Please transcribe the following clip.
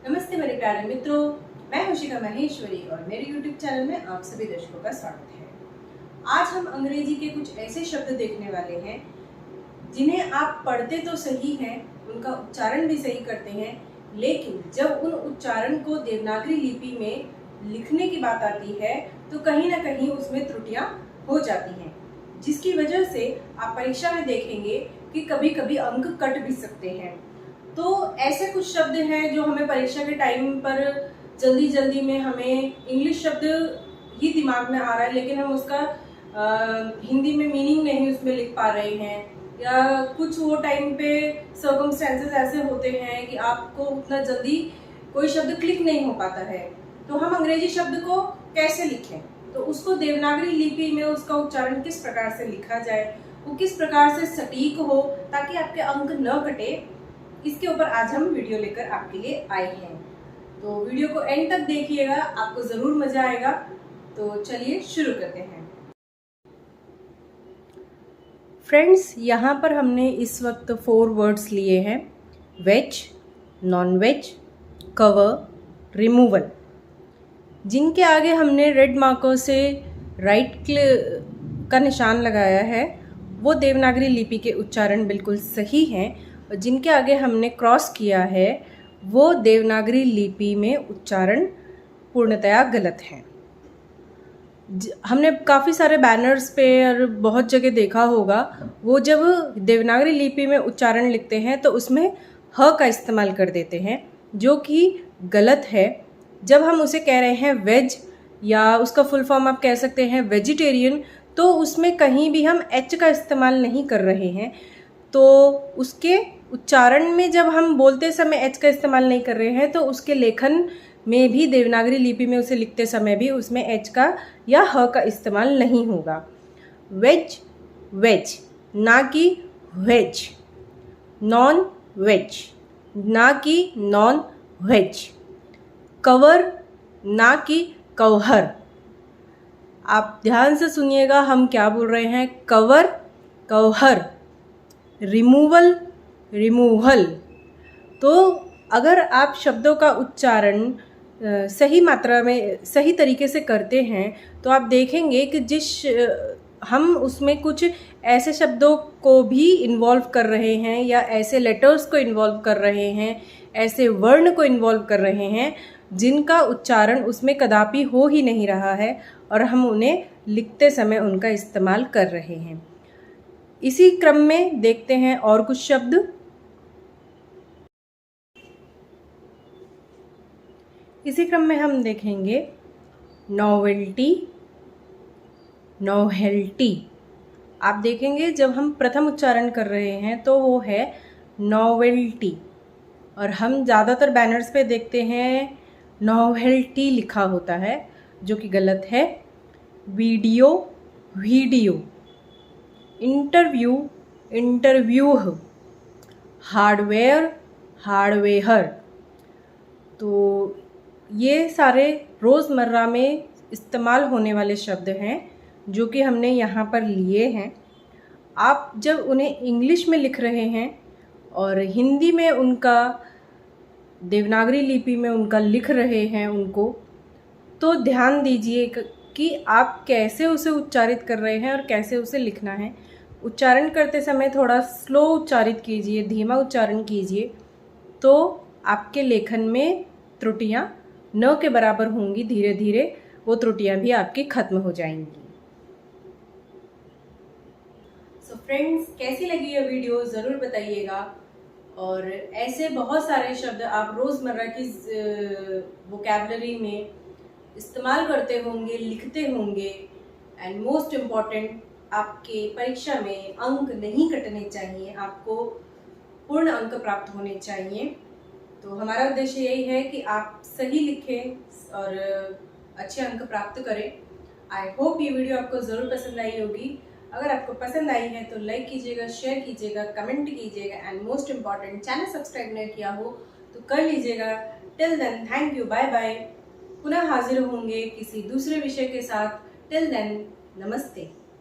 नमस्ते मेरे प्यारे मित्रों, मैं हुशिका महेश्वरी और मेरे YouTube चैनल में आप सभी दर्शकों का स्वागत है। आज हम अंग्रेजी के कुछ ऐसे शब्द देखने वाले हैं जिन्हें आप पढ़ते तो सही हैं, उनका उच्चारण भी सही करते हैं, लेकिन जब उन उच्चारण को देवनागरी लिपि में लिखने की बात आती है तो कहीं ना कहीं उसमें त्रुटियां हो जाती हैं, जिसकी वजह से आप परीक्षा में देखेंगे कि कभी कभी अंक कट भी सकते हैं। तो ऐसे कुछ शब्द हैं जो हमें परीक्षा के टाइम पर जल्दी में हमें इंग्लिश शब्द ही दिमाग में आ रहा है, लेकिन हम उसका हिंदी में मीनिंग नहीं उसमें लिख पा रहे हैं, या कुछ वो टाइम पे सर्कमस्टेंसेस ऐसे होते हैं कि आपको उतना जल्दी कोई शब्द क्लिक नहीं हो पाता है। तो हम अंग्रेजी शब्द को कैसे लिखें, तो उसको देवनागरी लिपि में उसका उच्चारण किस प्रकार से लिखा जाए, वो किस प्रकार से सटीक हो ताकि आपके अंक न कटे, इसके ऊपर आज हम वीडियो लेकर आपके लिए आए हैं। तो वीडियो को एंड तक देखिएगा, आपको जरूर मजा आएगा। तो चलिए शुरू करते हैं। फ्रेंड्स, यहाँ पर हमने इस वक्त 4 वर्ड्स लिए हैं: veg, non veg, cover, removal. जिनके आगे हमने रेड मार्कर से राइट का निशान लगाया है वो देवनागरी लिपि के उच्चारण बिल्कुल सही हैं, और जिनके आगे हमने क्रॉस किया है वो देवनागरी लिपि में उच्चारण पूर्णतया गलत है। हमने काफ़ी सारे बैनर्स पे और बहुत जगह देखा होगा, वो जब देवनागरी लिपि में उच्चारण लिखते हैं तो उसमें ह का इस्तेमाल कर देते हैं, जो कि गलत है। जब हम उसे कह रहे हैं वेज, या उसका फुल फॉर्म आप कह सकते हैं वेजिटेरियन, तो उसमें कहीं भी हम एच का इस्तेमाल नहीं कर रहे हैं। तो उसके उच्चारण में जब हम बोलते समय एच का इस्तेमाल नहीं कर रहे हैं तो उसके लेखन में भी देवनागरी लिपि में उसे लिखते समय भी उसमें एच का या ह का इस्तेमाल नहीं होगा। वेज वेज ना कि वेज, नॉन वेज ना कि नॉन वेज, कवर ना कि कवहर। आप ध्यान से सुनिएगा हम क्या बोल रहे हैं: कवर, कवहर, रिमूवल, रिमूवल। तो अगर आप शब्दों का उच्चारण सही मात्रा में सही तरीके से करते हैं तो आप देखेंगे कि हम उसमें कुछ ऐसे शब्दों को भी इन्वॉल्व कर रहे हैं, या ऐसे लेटर्स को इन्वॉल्व कर रहे हैं, ऐसे वर्ण को इन्वॉल्व कर रहे हैं जिनका उच्चारण उसमें कदापि हो ही नहीं रहा है, और हम उन्हें लिखते समय उनका इस्तेमाल कर रहे हैं। इसी क्रम में देखते हैं और कुछ शब्द। इसी क्रम में हम देखेंगे नोवेल्टी, नोहेल्टी। आप देखेंगे जब हम प्रथम उच्चारण कर रहे हैं तो वो है नोवेल्टी, और हम ज़्यादातर बैनर्स पे देखते हैं नोवेल्टी लिखा होता है, जो कि गलत है। Video, video, interview, interview, hardware, hardware. तो ये सारे रोज़मर्रा में इस्तेमाल होने वाले शब्द हैं जो कि हमने यहाँ पर लिए हैं। आप जब उन्हें इंग्लिश में लिख रहे हैं और हिंदी में उनका देवनागरी लिपि में उनका लिख रहे हैं उनको, तो ध्यान दीजिए कि आप कैसे उसे उच्चारित कर रहे हैं और कैसे उसे लिखना है। उच्चारण करते समय थोड़ा स्लो उच्चारित कीजिए, धीमा उच्चारण कीजिए, तो आपके लेखन में त्रुटियां न के बराबर होंगी। धीरे धीरे वो त्रुटियां भी आपकी खत्म हो जाएंगी। सो फ्रेंड्स, कैसी लगी ये वीडियो ज़रूर बताइएगा। और ऐसे बहुत सारे शब्द आप रोज़मर्रा की वोकैबुलरी में इस्तेमाल करते होंगे, लिखते होंगे, एंड मोस्ट इम्पॉर्टेंट, आपके परीक्षा में अंक नहीं कटने चाहिए, आपको पूर्ण अंक प्राप्त होने चाहिए। तो हमारा उद्देश्य यही है कि आप सही लिखें और अच्छे अंक प्राप्त करें। आई होप ये वीडियो आपको ज़रूर पसंद आई होगी। अगर आपको पसंद आई है तो लाइक कीजिएगा, शेयर कीजिएगा, कमेंट कीजिएगा, and most important, channel subscribe नहीं किया हो तो कर लीजिएगा। Till then, thank you, bye bye. पुनः हाजिर होंगे किसी दूसरे विषय के साथ। टिल देन, नमस्ते।